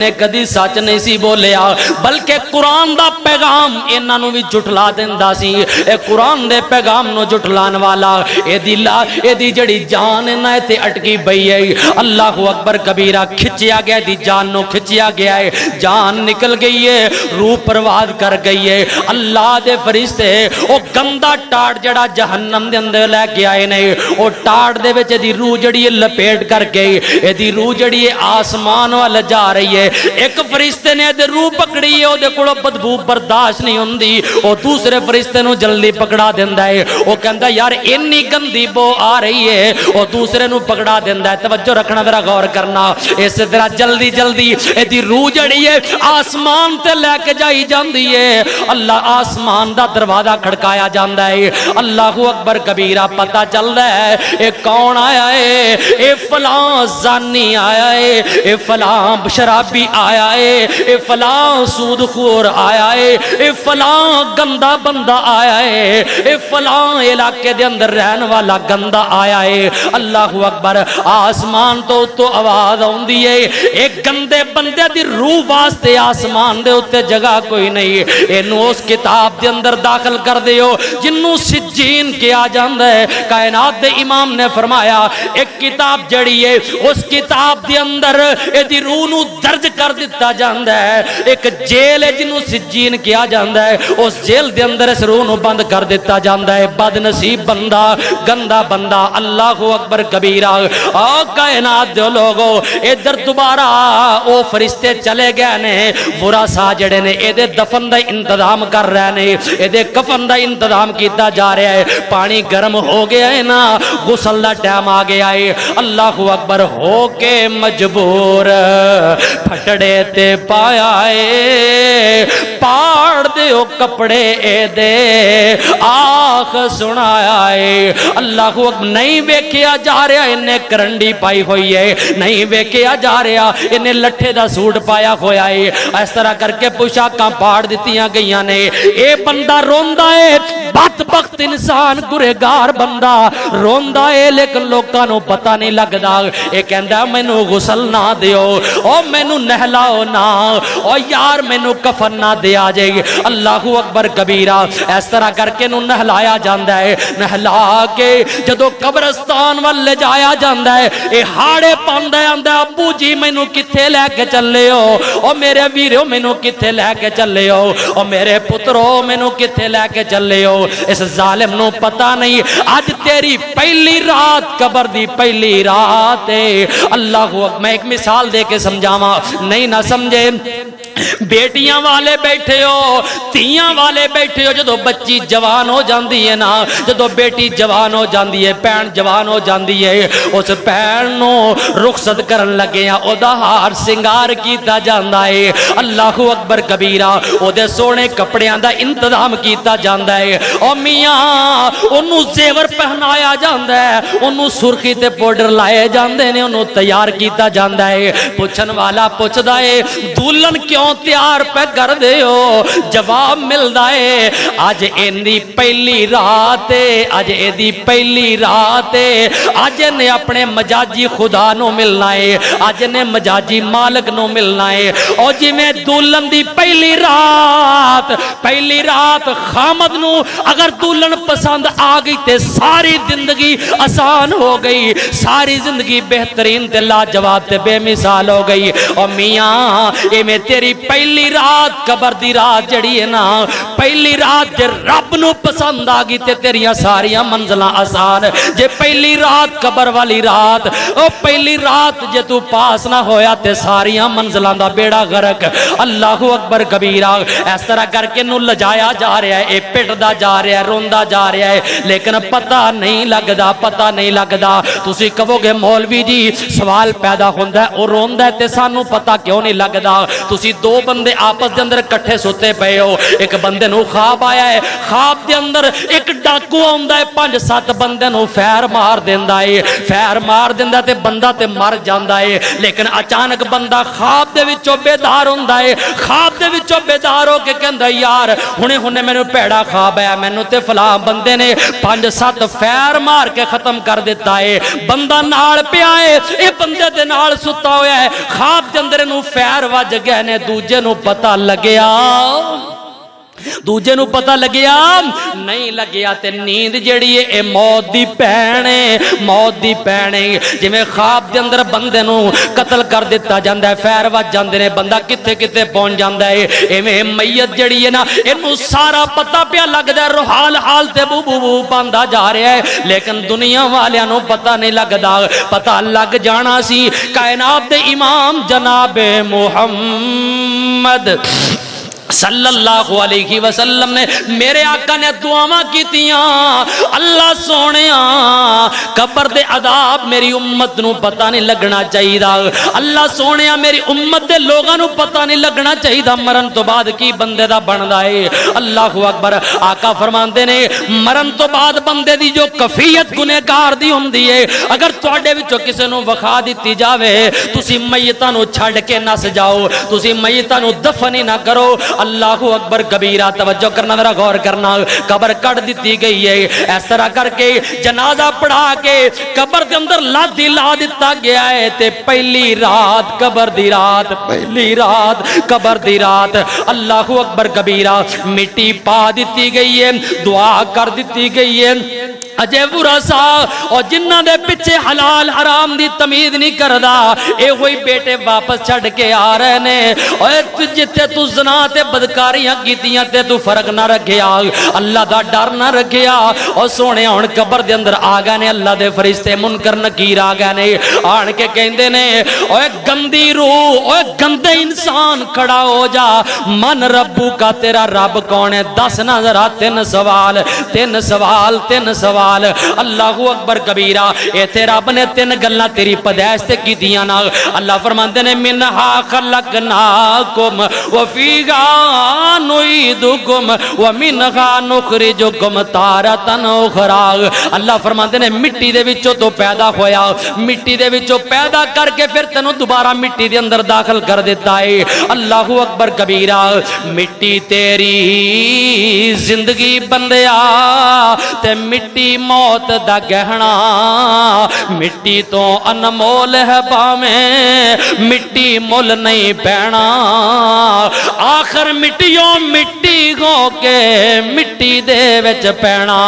نے کدی سچ نہیں سی بولیا بلکہ قرآن دا پیغام انہاں نوں وی جھٹلا دیندا سی۔ اے قرآن دے پیغام نو جھٹلان والا اے دی جڑی جان نہ تے اٹکی پئی ہے۔ اللہ اکبر کبیرہ، کھچیا گیا دی جان نو کھچیا گیا ہے، جان نکل گئی ہے، روح پرواز کر گئی ہے۔ اللہ دے فرشتے او گندا ٹاڑ جڑا جہنم دے اندر لے کے آئے نے، او ٹاڑ دے وچ دی روح جڑی لپیٹ کر کے اے دی روح جڑی آسمان وال جا رہی ہے۔ ایک فرشتے نے دے روح پکڑی ہے، او دے کولوں بدبو برداشت نہیں ہوندی، او دوسرے فرشتے نو جلدی پکڑا دیندا ہے۔ او کہندا یار اتنی گندی بو آ رہی ہے، او دوسرے نو پکڑا دیندا ہے۔ توجہ رکھنا، ذرا غور کرنا، اس طرح جلدی جلدی اے دی روح جڑی ہے آسمان تے لے کے جائی جاندی ہے۔ اللہ آسمان دا دروازہ کھڑکایا جاندا ہے۔ اللہ اکبر کبیرہ، پتہ چلدا ہے اے کون آیا ہے، اے فلاں زانی آیا ہے، اے فلاں شرابی آیا ہے، اے فلاں سود خور آیا ہے، اے فلاں گندا بندہ آیا ہے، اے فلاں علاقے دے اندر رہن والا گندا آیا ہے۔ اللہ اکبر، آسمان تو آواز آندی ہے، ایک گندے بندے دی روح واسطے آسمان دے اوتے جگہ کوئی نہیں، اینو اس کتاب دے اندر داخل کر دیو جنوں سجین کیا جاندا ہے۔ کائنات دے امام نے فرمایا ایک کتاب جڑی ہے اس کتاب دے اندر اے دی روح نو درج کر دیتا جاندا ہے۔ ایک جیل ہے جنوں سجین کیا جاندا ہے، اس جیل دے اندر اس روح نو بند کر دیتا جاندا ہے۔ بد نصیب بندہ، گندا بندہ، اللہ اکبر کبیرہ۔ او کائنات دے لوگو، ادھر دوبارہ او فرشتے چلے گئے نے، برا سا جڑے نے اے دے دفن دا انتظام کر رہے نے، اے دے کفن دا انتظام کیتا جا رہا ہے۔ پانی گرم ہو گیا ہے نا، غسل دا ٹائم آ گیا ہے۔ اللہ اکبر، ہو کے مجبور پھٹڑے تے پایا ہے، پاڑ دیو کپڑے اے دے آخ سنایا ہے۔ اللہ اکبر، نہیں ویکھیا جا رہا انہیں کرنڈی پائی ہوئی ہے، نہیں ویکھیا جا رہا انہیں لٹھے دا سوٹ پایا ہویا ہے، اس طرح کر کے پوشاکاں پاڑ دیتیاں گئیاں نے۔ اے بندہ روندا ہے، بدبخت انسان، گنہگار بندہ روندا ہے، لیکن لوکاں نو پتہ نہیں لگدا۔ اے کہندا مینوں غسل نہ دیو، او مینوں نہلاؤ نہ، او یار مینوں کفن نہ دیا جائے۔ اللہ اکبر کبیرہ، اس طرح کر کے نو نہلایا جاندا ہے۔ نہلا کے جدو قبرستان وال لے جایا جاندا ہے، اے ہاڑے پاندا آندا ابو جی مینوں کتھے لے کے چلے ہو، او میرے ویرو مینوں کتھے لے کے چلے ہو، او میرے پترو مینوں کتھے لے کے چلے ہو۔ اس ظالم نو پتہ نہیں اج تیری پہلی رات قبر دی پہلی رات ہے۔ اللہ اکبر، میں ایک مثال دے کے سمجھاواں، نہیں نہ سمجھے، بیٹیاں والے بیٹھے ہو، تیاں والے بیٹھے ہو، جدو بچی جوان ہو جاندی ہے نا، جدو بیٹی جوان ہو جاندی ہے، پین جوان ہو جاندی ہے، اس پین نو رخصت کرن لگے ہیں، او دا ہار سنگار کیتا جاندا ہے۔ اللہ اکبر کبیرہ، او دے سونے کپڑیاں دا انتظام کیتا جاندا ہے۔ او میاں انہوں زیور پہنایا جاندا ہے، انہوں سرخی تے پوڈر لائے جاندے نے، انہوں تیار کیتا جاندا ہے۔ پوچھن والا پوچھدا ہے دلہن کیوں تیار پہ کر دے ہو؟ جواب ملدا ہے اج ایندی پہلی رات ہے، اج ایدی پہلی رات ہے، اج نے اپنے مجاجی خدا نو ملنا ہے، اج نے مجاجی مالک نو ملنا ہے۔ اور جی میں دلہن دی پہلی رات خامد نو اگر دلہن پسند آ گئی تے ساری زندگی آسان ہو گئی، ساری زندگی بہترین تے لاجواب تے بے مثال ہو گئی۔ اور میاں اے میں تیری پہلی رات قبر دی رات جڑی ہے نا، پہلی رات جے رب نو پسند آ گئی تے تیریاں ساریاں منزلاں آسان۔ جے پہلی رات قبر والی رات، او پہلی رات جے تو پاس نہ ہویا تے ساریاں منزلاں دا بیڑا غرق۔ اللہ اکبر کبیرہ، اس طرح کر کے نو لجایا جا رہا ہے، اے پٹدا جا رہا ہے، روندا جا رہا ہے، لیکن پتہ نہیں لگدا، پتہ نہیں لگدا۔ تسی کہو گے مولوی جی سوال پیدا ہوندا ہے، او روندا ہے تے سانو پتہ کیوں نہیں لگدا؟ تسی دو بندے آپس دے اندر اکٹھے سوتے پئے ہو ایک بندے نو خواب آیا ہے خواب دے اندر ایک ڈاکو آندا ہے 5-7 بندے نو فیر مار دیندا ہے فیر مار دیندا تے بندہ تے مر جاندا ہے لیکن اچانک بندہ خواب دے وچوں بیدار ہوندا ہے خواب دے وچوں بیدار ہو کے کہندا یار ہنے مینوں پیڑا خواب آیا مینوں تے فلاں بندے نے 5-7 فیر مار کے ختم کر دیتا ہے بندہ نال پیا ہے اے بندے دے نال ستا ہویا ہے خواب دے اندر نو فیر وج گئے نے دوجے نو پتہ لگیا دوجے نو پتہ لگیا نہیں لگیا تے نیند جڑی ہے اے موت دی بہن ہے جویں خواب دے اندر بندے نو قتل کر دیتا جاندا ہے فیر وج جاندے نے بندہ کتے کتے پہنچ جاندا ہے ایویں میت جڑی ہے نا اینو سارا پتہ پیا لگدا ہے روحال حال تے بو بو بو پاندا جا رہا ہے لیکن دنیا والیاں نو پتہ نہیں لگدا پتہ لگ جانا سی کائنات دے امام جناب محمد صلی اللہ علیہ وسلم نے میرے آقا نے دعاواں کیتیاں اللہ سونیا قبر دے عذاب میری امت نو پتہ نہیں لگنا چاہیے اللہ سونیا میری امت دے لوگاں نو پتہ نہیں لگنا چاہیے مرن تو بعد کی بندے دا بندا ہے اللہ اکبر آقا فرماندے نے مرن تو بعد بندے دی جو کفیت گنہگار دی ہوندی ہے اگر تواڈے وچوں کسے نو وکھا دتی جاوے تسی میتاں نو چھڈ کے نس جاؤ تسی میتاں نو دفن ہی نہ کرو اللہ اکبر کبیرہ توجہ کرنا ذرا غور کرنا قبر کٹ دیتی گئی ہے اس طرح کر کے جنازہ پڑھا کے قبر کے اندر لادی لا دیتا گیا ہے تے پہلی رات قبر دی رات پہلی رات قبر دی رات اللہ اکبر کبیرہ مٹی پا دیتی گئی ہے دعا کر دیتی گئی ہے اجے برا سا اور جنہ دے پچھے حلال حرام دی تمیز نہیں کردا اے ہوئی بیٹے واپس چھڑ کے آ رہے نے اور جتے تو زنا تے بدکاریاں کیتیاں تے تو فرق نہ رکھیا اللہ دا ڈر نہ رکھیا اور سونے ہن قبر دے اندر آ گئے نے اللہ دے فرشتے منکر نکیر آ گئے نے آن کے کہندے نے اوے گندی روح اوے گندے انسان کھڑا ہو جا من ربو کا تیرا رب کون ہے دس نہ ذرا تین سوال اللہ اکبر کبیرہ اے تیرا رب نے تین گلاں تیری پیدائش تے کیتیاں نا اللہ فرماندے نے منہا خلقناکم وفیہا نعیدکم ومنہا نخرجکم تارۃ اخری اللہ فرماندے نے مٹی دے وچوں تو پیدا ہویا مٹی دے وچوں پیدا کر کے پھر تینوں دوبارہ مٹی دے اندر داخل کر دیتا ہے اللہ اکبر کبیرہ مٹی تیری زندگی بندیا تے مٹی موت دا گہنا مٹی تو انمول ہے باویں مٹی مل نہیں پینا آخر مٹیوں مٹی ہو کے مٹی دے وچ پینا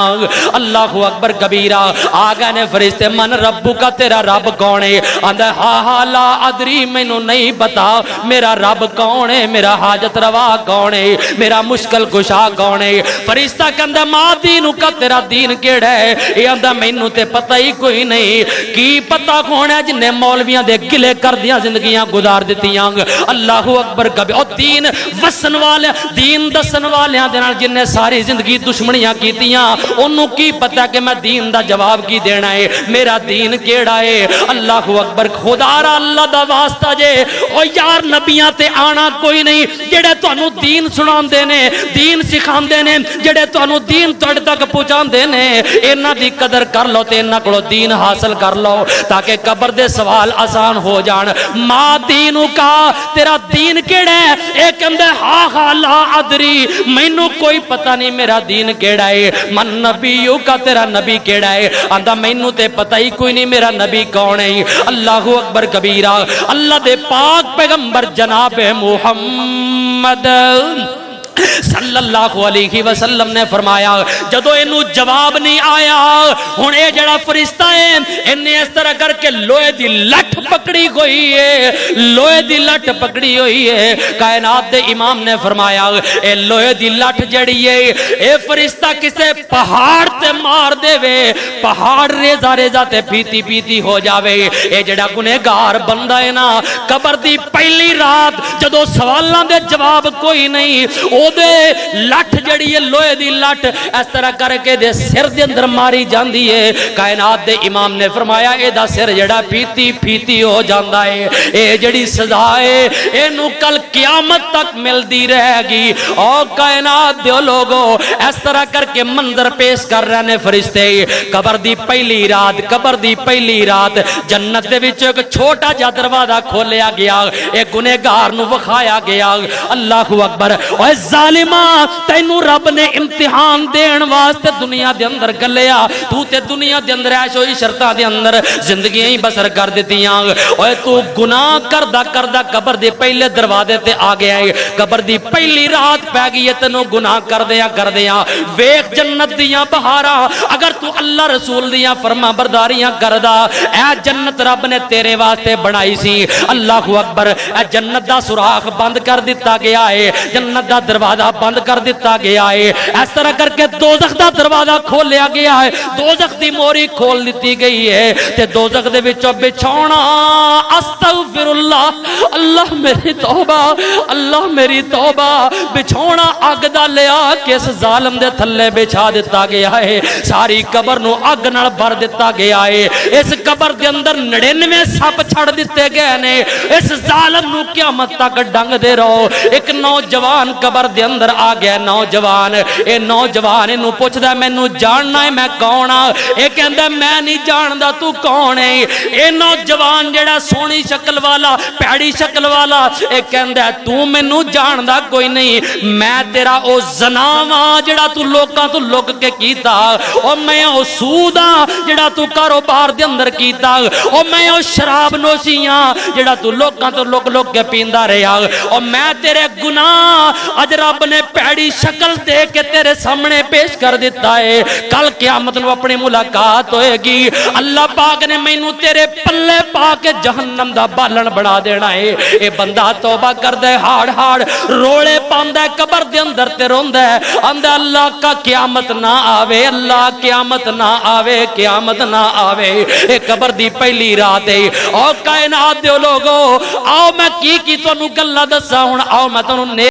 اللہ اکبر کبیرہ آگے نے فرشتے من ربو کا تیرا رب کون ہے آندہ ہاں لا ادری مینوں نہیں پتا میرا رب کون ہے میرا حاجت روا کون ہے میرا مشکل کشا کون ہے فرشتہ کہندا ماں دینو کا تیرا دین کیڑا ہے یہ آندہ مینوں تے پتہ ہی کوئی نہیں کی پتہ کون ہے جن نے مولویاں دے گلے کر دیاں زندگیاں گزار دیتیاں اللہ اکبر کبھی اور دین وسن والے دین دسن والیاں دے نال جن نے ساری زندگی دشمنیاں کیتیاں انہوں کی پتہ کہ میں دین دا جواب کی دینا ہے میرا دین کیڑا ہے اللہ اکبر خدا را اللہ دا واسطہ جے او یار نبیاں تے آنا کوئی نہیں جڑے تانوں دین سناندے نے دین سکھاندے نے جڑے تانوں دین تہاڈے تک پہنچاندے نے انہاں دی قدر کر لو تے انہاں کولوں دین حاصل کر لو تاکہ قبر دے سوال آسان ہو جان ما دینو کا تیرا دین کیڑا ہے اے کہندا ہاں لا ادری مینوں کوئی پتہ نہیں میرا دین کیڑا ہے من نبیو کا تیرا نبی کیڑا ہے آندا مینوں تے پتہ ہی کوئی نہیں میرا نبی کون ہے اللہ اکبر کبیرہ اللہ دے پاک پیغمبر جناب محمد صلی اللہ علیہ وسلم نے فرمایا جدو انہوں جواب نہیں آیا ہن اے جڑا فرشتہ ہے انہیں اس طرح کر کے لوہے دی لٹ پکڑی ہوئی ہے لوہے دی لٹ پکڑی ہوئی ہے کائنات دے امام نے فرمایا اے لوہے دی لٹ جڑی ہے اے فرشتہ کسے پہاڑ تے مار دے وے پہاڑ ریزہ ریزہ تے پیتی پیتی ہو جاوے اے جڑا گنہگار بندہ ہے نا قبر دی پہلی رات جدو سوالاں دے جواب کوئی نہیں او دے لٹھ جڑی ہے لوہے دی لٹھ اس طرح کر کے دے سر دے اندر ماری جاندی ہے کائنات دے امام نے فرمایا اے دا سر جڑا پھیتی پھیتی ہو جاندا ہے اے جڑی سزا ہے اینو کل قیامت تک ملدی رہے گی او کائنات دے لوگو اس طرح کر کے منظر پیش کر رہے نے فرشتے قبر دی پہلی رات جنت دے وچ ایک چھوٹا جا دروازہ کھولیا گیا ایک گنہگار نو وکھایا گیا اللہ اکبر اوے ظالما تینو رب نے امتحان دین واسطے دنیا دے اندر گلیا تو تے دنیا دے اندر عیش و عشرتاں دے اندر زندگیاں ہی بسر کر دتیاں اوے تو گناہ کردا قبر دے پہلے دروازے تے آ گیا ہے قبر دی پہلی رات پہ گئی تینو گناہ کردیاں ویکھ جنت دیاں بہاراں اگر تو اللہ رسول دیاں فرما برداریاں کردا اے جنت رب نے تیرے واسطے بنائی سی اللہ اکبر اے جنت دا سوراخ بند کر دیتا گیا ہے جنت دا دروازہ بند کر دیتا گیا ہے اس طرح کر کے دوزخ دا دروازہ کھولیا گیا ہے دوزخ دی موری کھول دیتی گئی ہے تے دوزخ دے وچوں بچھونا استغفر اللہ میری توبہ بچھونا اگ دا لیا کہ اس ظالم دے تھلے بچھا دیتا گیا ہے ساری قبر نو اگ نال بھر دیتا گیا ہے اس قبر دے اندر 99 سپ چھڑ دیتے گئے نے اس ظالم نو قیامت تک ڈنگ دے رہو ایک نوجوان قبر دے اندر آ گیا نوجوان اینو پوچھدا مینوں جاننا ہے میں کون ہاں اے کہندا میں نہیں جاندا تو کون ہے اے نوجوان جڑا سونی شکل والا پیڑی شکل والا اے کہندا تو مینوں جاندا کوئی نہیں میں تیرا او زناواں جڑا تو لوکاں تو لک کے کیتا او میں او سود ہاں جڑا تو کاروبار دے اندر کیتا او میں او شراب نوشیاں جڑا تو لوکاں تو لک کے پیندا رہیا او میں تیرے گناہ اج رب نے پیڑی شکل دے کے تیرے سامنے پیش کر دیتا ہے کل قیامت نو اپنی ملاقات ہوئے گی اللہ پاک نے مینوں تیرے پلے پا کے جہنم دا بالن بنا دینا ہے اے بندہ توبہ کر دے ہاڑ روڑے پاندا ہے قبر دے اندر تے روندا ہے آندا اللہ کا قیامت نہ آوے اللہ قیامت نہ آوے اے قبر دی پہلی رات ہے او کائنات دے لوگو آؤ میں کی تانوں گلاں دساں ہن آؤ میں تانوں